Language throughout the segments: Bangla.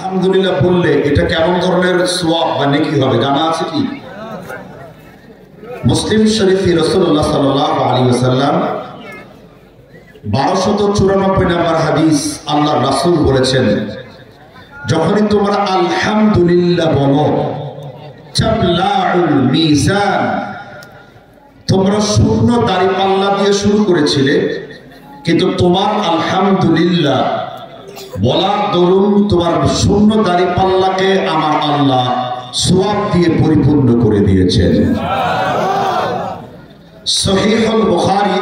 আলহামদুলিল্লাহ বললে এটা কেমন ধরনের সওয়াব বা নেকি হবে জানা আছে কি? মুসলিম শরীফে রাসূলুল্লাহ সাল্লাল্লাহু আলাইহি ওয়াসাল্লাম 1294 নম্বর হাদিস, আল্লাহর রাসূল বলেছেন, যখনই তোমরা আলহামদুলিল্লাহ বলো, তাবলাউল মিজান, তোমরা শূন্য দাঁড়িপাল্লা দিয়ে শুরু করেছিলে, কিন্তু তোমার আলহামদুলিল্লাহ বলার দরুন তোমার শূন্য দাঁড়িপাল্লাকে আমার আল্লাহ সওয়াব দিয়ে পরিপূর্ণ করে দিয়েছেন। সহিহুল বুখারী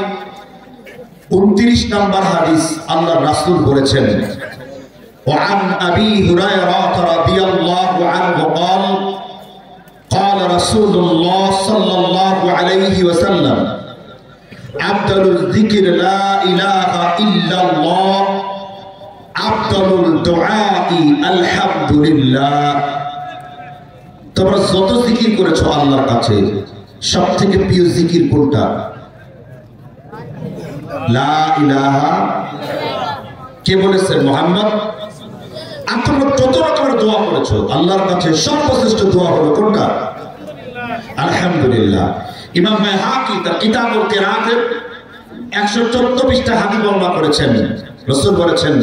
29 নম্বর হাদিস, আল্লাহর রাসূল বলেছেন, وعن أبي هريرة رضي الله عنه قال قال رسول الله صلى الله عليه وسلم أفضل الذكر لا إله إلا الله أفضل الدعاء الحمد لله। তোমরা যত জিকির করেছো আল্লাহর কাছে সবথেকে প্রিয় জিকির কোনটা? লা ইলাহা। কে বলেছেন? মুহাম্মদ। আর তোমরা যত রকমের দোয়া করেছো আল্লাহর কাছে সর্বশ্রেষ্ঠ দোয়া হলো কোনটা? আলহামদুলিল্লাহ। ইমাম বাইহাকি তার কিতাবুল কিরাআতে 114 পৃষ্ঠা হাদিস বর্ণনা করেছেন, রাসূল বলেছেন,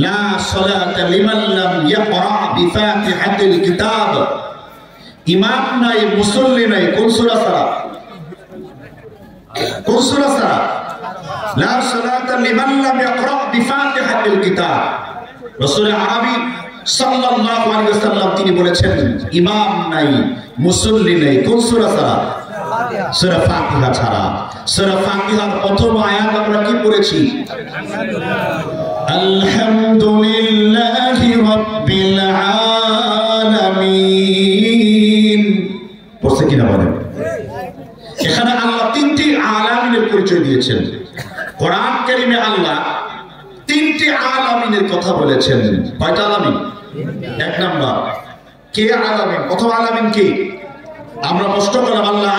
লা সালাতা লিমান লাম ইয়াকরা বিফাতিহাতিল কিতাব। ইমাম নাই, মুসল্লি নাই, কোন সূরা ছাড়া? কোন সূরা ছাড়া? লা সালাতা লিমান লাম ইয়াকরা বিফাতিহাতিল কিতাব। রাসূল আরবি সাল্লাল্লাহু আলাইহি ওয়াসাল্লাম তিনি বলেছেন, ইমাম নাই, মুসল্লি নাই, কোন সূরা ছাড়া? সূরা ফাতিহা ছাড়া। সূরা ফাতিহার প্রথম আয়াত আমরা কি পড়েছি? আলহামদুলিল্লাহি রাব্বিল আলামিন। পড়ছে কিনা বলেন? এখানে আল্লাহ তিনটি আলামিনের পরিচয় দিয়েছেন। কোরআন কারীমে আল্লাহ তিনটি আলামিনের কথা বলেছেন। কয়টা আলামিন? এক নাম্বার, কে আলামিন? প্রথম আলামিন কে? আমরা প্রশ্ন করলাম, আল্লাহ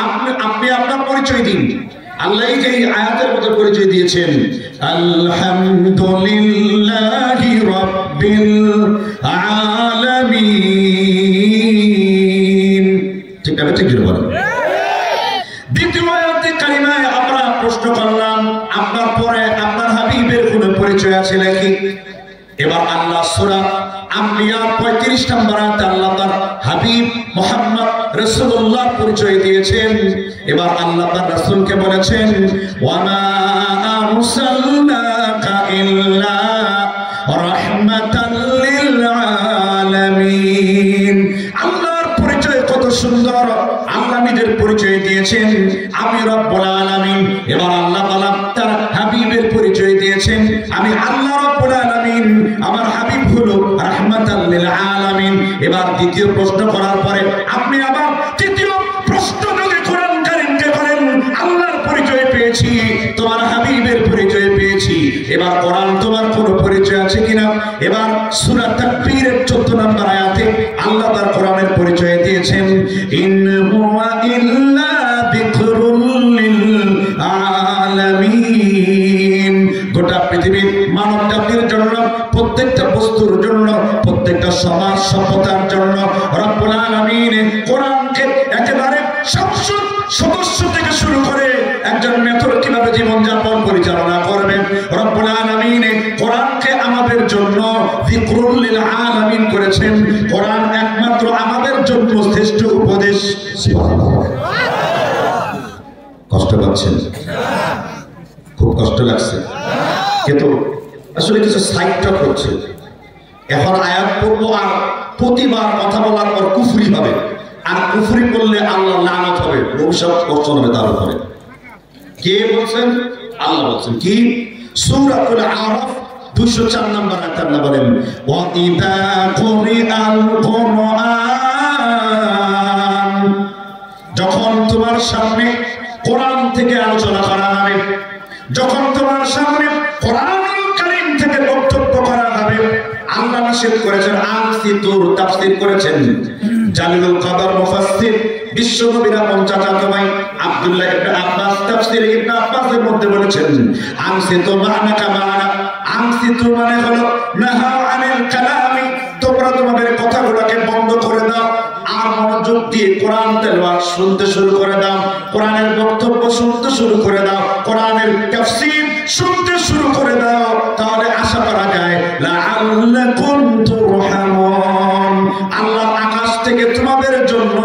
আপনি আপনার পরিচয় দিন। আল্লাহ এই যে আয়াতের মধ্যে পরিচয় দিয়েছেন, আলহামদুলিল্লাহি রাব্বিল আলামিন। ঠিক আছে, ঠিক বলেন। দ্বিতীয় আয়াতে কারিমায় আমরা প্রশ্ন করলাম, আপনার পরে আপনার হাবিবের কোনো পরিচয় আছে নাকি? এবার আল্লাহ সূরা আম্বিয়া 35 নম্বর আয়াতে আল্লাহ তার হাবিব মুহাম্মদ রাসূলুল্লাহ পরিচয় দিয়েছেন। এবার আল্লাহ তার রাসূলকে বলেছেন, ওয়া মা আরসালনাকা ইল্লা রাহমাতাল লিল আলামিন। আল্লাহর পরিচয় কত সুন্দর, আল্লাহ নিজের পরিচয় দিয়েছেন, আমি রব্বুল আলামিন। এবার আল্লাহ তাআলা তার হাবিবের পরিচয় দিয়েছেন, আমি আল্লাহ রব্বুল আলামিন, আমার হাবিব হলো রাহমাতাল লিল আলামিন। এবার দ্বিতীয় প্রশ্ন করার পরে আপনি আবার তৃতীয় প্রশ্ন যদি কোরআন কারীমকে করেন, আল্লাহর পরিচয় পেয়েছি, তোমার হাবিবের পরিচয় পেয়েছি, এবার কোরআন তোমার কোনো পরিচয় আছে কিনা? এবার সূরা তাকবীরের 14 নম্বর আয়াতে আল্লাহ তার কোরআনের পরিচয় দিয়েছেন, ইন হুয়া ইল্লা যিকরুল লিল আলামিন। গোটা পৃথিবীর মানব জাতির জন্য, প্রত্যেকটা বস্তুর জন্য, প্রত্যেকটা সমাজ সভ্যতার জন্য রব্বুল আলামিন কোরআনকে একেবারে সংসদ সদস্য থেকে শুরু করে একজন মেথর কিভাবে জীবনযাপন পরিচালনা করবেন, রব্বুল আলামিন কোরআনকে আমাদের জন্য যিকরুল লিল আলামিন করেছেন। কোরআন একমাত্র আমাদের জন্য শ্রেষ্ঠ উপদেশ। কষ্ট পাচ্ছেন? খুব কষ্ট লাগছে, কিন্তু আসলে কিছু সাইড টক হচ্ছে। এখন আয়াত পড়বো আর প্রতিবার কথা বলার পর কুফরি হবে, আর কুফরি করলে আল্লাহ লানত হবে, অভিশাপ বর্ষণ হবে তার উপরে। কে বলছেন? আল্লাহ বলছেন। কি? সূরাতুল আরাফ 204 নম্বর আয়াত আল্লাহ বলেন, ওয়া ইযা কুরিআল কুরআন, যখন তোমার সামনে কোরআন থেকে আলোচনা করা হবে, যখন তোমার সামনে কোরআনুল কারীম থেকে বক্তব্য করা হবে, আল্লাহ নিষেধ করেছেন, আনসিতুর তাফসীর করেছেন জালিলুল কদর মুফাসসির বিশ্বনবীর আপন চাচাতো ভাই আব্দুল্লাহ ইবনে আব্বাস তাফসীর ইবনে আব্বাসের মধ্যে বলেছেন, আনসিতু মা'নাকা মা'না, আনসিতু মানে হলো নাহা আনিল কালামি, তোমরা দিয়ে কোরআন তেলাওয়াত শুনতে শুরু করে দাও, কোরআনের বক্তব্য শুনতে শুরু করে দাও, কোরআনের তাফসীর শুনতে শুরু করে দাও, তাহলে আশা করা যায় লাআল্লাকুম তুরহামুন, আল্লাহ আকাশ থেকে তোমাদের জন্য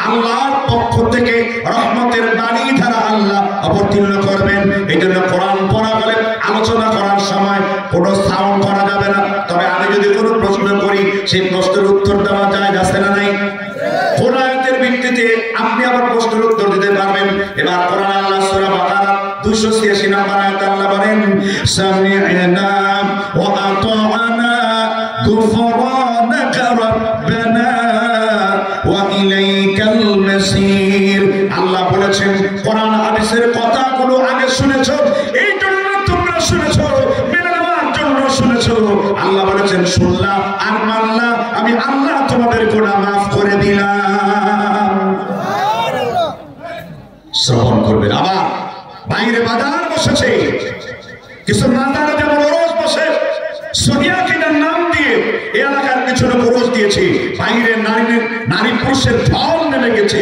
আল্লাহর পক্ষ থেকে রহমতের বাণী ধারা আল্লাহ অবতীর্ণ করবেন। এই জন্য কোরআন পড়া বলে আলোচনা করার সময় কোনো সাউন্ড করা যাবে না। তবে আমি যদি কোনো প্রশ্ন করি সেই প্রশ্নের উত্তর দেওয়া যায়, আছে না নাই? কোরআনের ভিত্তিতে আপনি আবার প্রশ্নের উত্তর দিতে পারবেন। এবার কোরআন আল্লাহ সূরা বাকারা 286 নম্বর আয়াত আল্লাহ বলেন সামি'না ওয়া আতা'না গুফরানাকা রাব্বানা ওয়া ইলাইকাল মাসির। আল্লাহ বলেছেন কোরআন হাদিসের কথাগুলো আগে শুনেছো, এই জন্য তোমরা শুনেছো, মেনে নেওয়ার জন্য শুনেছো। আল্লাহ বলেছেন শুনলাম আর মানলাম, আমি আল্লাহ তোমাদের গুনাহ মাফ করে দিলাম। শ্রবণ করবেন। আবার বাইরে বাজার বসেছে, কিছু মাদারে যেমন ওরস বসে, সোনিয়া কিনার নাম দিয়ে এলাকার পিছনে ওরস দিয়েছে, বাইরে নারী পুরুষের ঢল নেমে গেছে,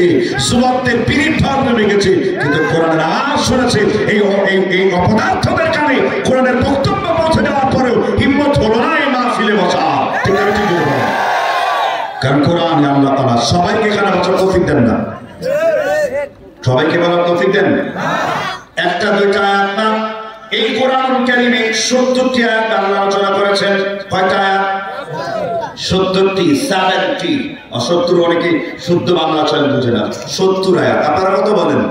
যুবকদের পিরিত ঢল নেমে গেছে, কিন্তু কোরআনের আওয়াজ শুনেছে এই অপদার্থদের কানে কোরআনের বক্তব্য পৌঁছে যাওয়ার পরেও হিম্মত হলো না এই মাহফিলে বসা। ঠিক আছে, ঠিক আছে। কারণ কোরআন আল্লাহ তাআলা সবাইকে এখানে বসার তৌফিক দেন না, সবাইকে বলার তৌফিক দেন। একটা দুইটা আয়াত না, এই কোরআনুল কারীমে 70টি আয়াত আল্লাহ আলোচনা করেছেন। কয়টা আয়াত? 70টি, 70। 70 অনেকে শুদ্ধ বাংলা চয়ন বুঝে না। 70 আয়াত। আপনারা কত বলেন?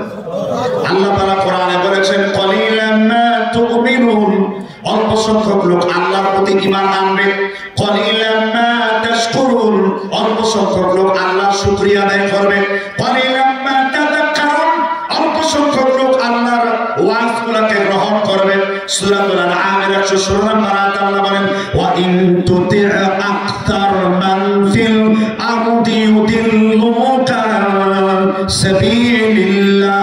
আল্লাহ তাআলা কোরআনে বলেছেন কলিলাম মা তুমিনুন, অল্প সংখ্যক লোক আল্লাহর প্রতি ঈমান আনবে। কলিলাম মা তাশকুরুন, অল্প সংখ্যক লোক আল্লাহর শুকরিয়া আদায় করবে। কলিলাম মা তাযাক্কারুন, অল্প সংখ্যক লোক আল্লাহর ওয়াজগুলোকে গ্রহণ করবে। সূরাতুল আনআমের 116 নম্বর আয়াতে আল্লাহ বলেন ওয়া ইন তুতি' আকতার মান ফিল আরদি ইউদিল্লুকা সাবিলিল্লাহ।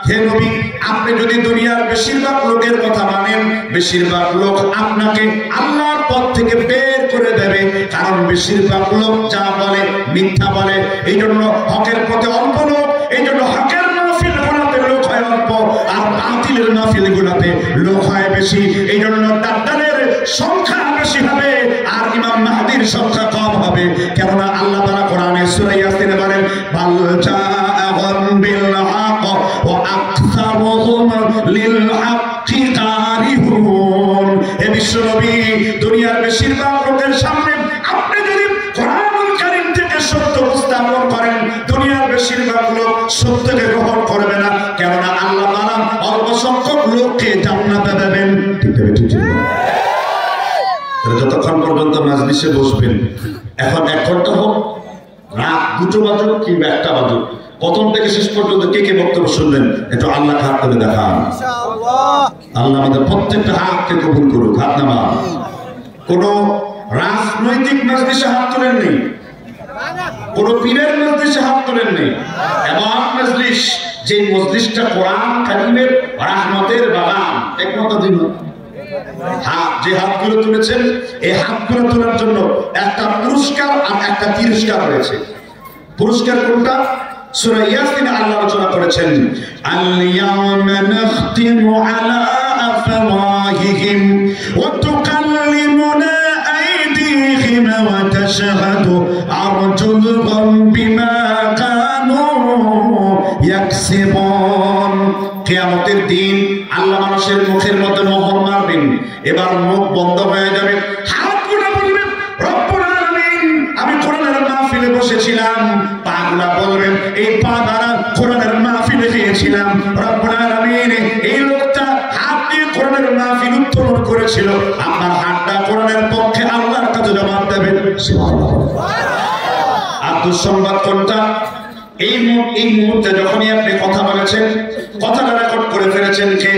হে নবী, আপনি যদি দুনিয়ার বেশিরভাগ লোকের কথা মানেন, বেশিরভাগ লোক আপনাকে আল্লাহর পথ থেকে বের করে দেবে। কারণ বেশিরভাগ লোক যা বলে মিথ্যা বলে। এই জন্য হকের পথে অল্প লোক, এই জন্য হকের মাহফিল গুনাতে লোক হয় অল্প, আর বাতিলের মাহফিল গুনাতে লোক হয় বেশি। এই জন্য দাজ্জালের সংখ্যা বেশি হবে আর ইমাম মাহদীর সংখ্যা কম হবে। কেননা আল্লাহ তাআলা কোরআনে সূরা ইয়াসিনে বলেন বাল জাআহুম বিল হক ওয়া আকসারুহুম লিল হাক্কি কারিহুন। হে বিশ্বনবী, দুনিয়ার বেশিরভাগ লোকের সামনে আপনি যদি কোরআনুল কারীম থেকে সত্য উপস্থাপন করেন, দুনিয়ার বেশিরভাগ লোক সত্যকে গ্রহণ করবে না। কেননা আল্লাহ তাআলা অল্প সংখ্যক লোককে জান্নাতে দেবেন। ঠিক আছে, ঠিক আছে। যতক্ষণ পর্যন্ত মাজলিসে বসবেন, এখন 1 ঘন্টা হোক, রাত 2টো বাজুক কিংবা 1টা বাজুক, প্রথম থেকে শেষ পর্যন্ত কে কে বক্তব্য শুনলেন একটু আল্লাহ হাত তুলে দেখান। আল্লাহ আমাদের প্রত্যেকটা হাতকে কবুল করুক। হাত নামা। কোন রাজনৈতিক মাজলিসে হাত তোলেন নেই, কোন পীরের মজলিসে হাত তোলেন নেই। এমন মজলিস যে মজলিসটা কোরআন কারীমের রহমতের বাগান। একমত দিন হাত, যে হাতগুলো তুলেছেন এই হাতগুলো তোলার জন্য একটা পুরস্কার আর একটা তিরস্কার রয়েছে। পুরস্কার কোনটা? সূরা ইয়াসিনে আল্লাহ আলোচনা করেছেন আল-ইয়াওমা নাখতিমু আলা আফওয়াহিহিম ওয়া তুকাল্লিমুনা আইদিহিম ওয়া তাশহাদু আরজুলুহুম বিমা কানু ইয়াকসিবুন। কিয়ামতের দিন আল্লাহ মানুষের মুখের মধ্যে মোহর মারবেন, এবার মুখ বন্ধ হয়ে যাবে, হাতগুলো বলবেন রব্বুল আলামিন আমি কোরআনের মাহফিলে বসেছিলাম, পাগুলা বলবেন এই পা দ্বারা কোরআনের মাহফিলে গিয়েছিলাম, রব্বুল আলামিন এই লোকটা হাত দিয়ে কোরআনের মাহফিল উত্তোলন করেছিল, আপনার হাতটা কোরআনের পক্ষে আল্লাহর কাছে জবাব দেবেন। সুবহানাল্লাহ। আর দুঃসংবাদ কোনটা? এই মুহূর্তে যখনই আপনি কথা বলেছেন, কথাটা রেকর্ড করে ফেলেছেন কে?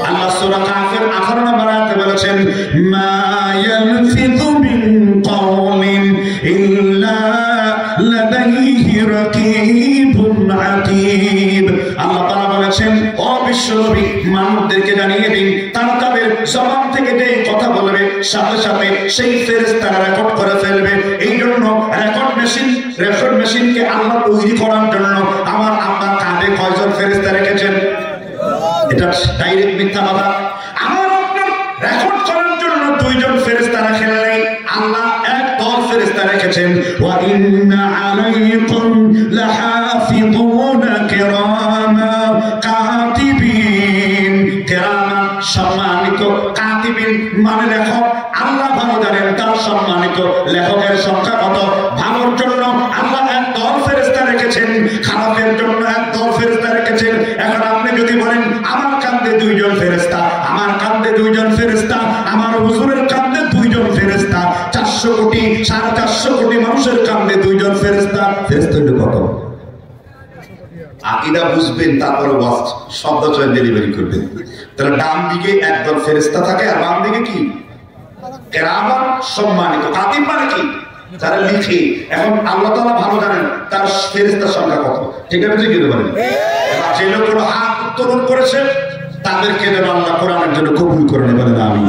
আল্লাহ সূরা কাফের 18 নম্বর আয়াতে বলেছেন মা ইয়ালফিযু মিন কাওলিন ইল্লা লাদাইহি রাকীবুন আতীদ। আল্লাহ তাআলা বলেছেন ও বিশ্বনবী, মানুষদেরকে জানিয়ে দিন তারা তাদের জবান থেকে যে কথা বলবে সাথে সাথে সেই ফেরেশতারা রেকর্ড করে ফেলবে। এই জন্য রেকর্ড মেশিন রেকর্ড মেশিনকে আল্লাহ তৈরি করার জন্য আমার আপনার কাঁধে কয়জন ফেরেশতা রেখেছেন? এটা ডাইরেক্ট মিথ্যা কথা। আমার আপনার রেকর্ড করার জন্য দুইজন ফেরেশতা রাখেন নাই, আল্লাহ এক দল ফেরেশতা রেখেছেন। ওয়া ইন্না আলাইকুম লাহাফিযুনা কিরামা কাতিবিন, কিরামা সম্মানিত, কাতিবিন মানে লেখক। আল্লাহ ভালো জানেন তার সম্মানিত লেখকের সংখ্যা কত। ভালোর জন্য আল্লাহ এক দল ফেরেশতা রেখেছেন, খারাপের জন্য এক দল ফেরেশতা রেখেছেন। এখন আপনি যদি বলেন আমার কাঁধে দুইজন ফেরেশতা, আমার কাঁধে দুইজন ফেরেশতা, আমার হুজুরের কাঁধে দুইজন ফেরেশতা, 400 কোটি 450 কোটি মানুষের কাঁধে দুইজন ফেরেশতা, ফেরেশতা হলো কত? আকীদা বুঝবেন, তারপরে শব্দ চয়ন ডেলিভারি করবেন। তাহলে ডান দিকে একদল ফেরেশতা থাকে আর বাম দিকে কি? কিরামান সম্মানিত। কাতিব মানে কি? যারা লিখে। এখন আল্লাহ তাআলা ভালো জানেন তার ফেরেশতার সংখ্যা কত। ঠিক আছে কি বলেন? এবার যে লোকগুলো হাত উত্তোলন করেছে তাদেরকে যেন আল্লাহ কোরআনের জন্য কবুল করে নেবেন। আমিন।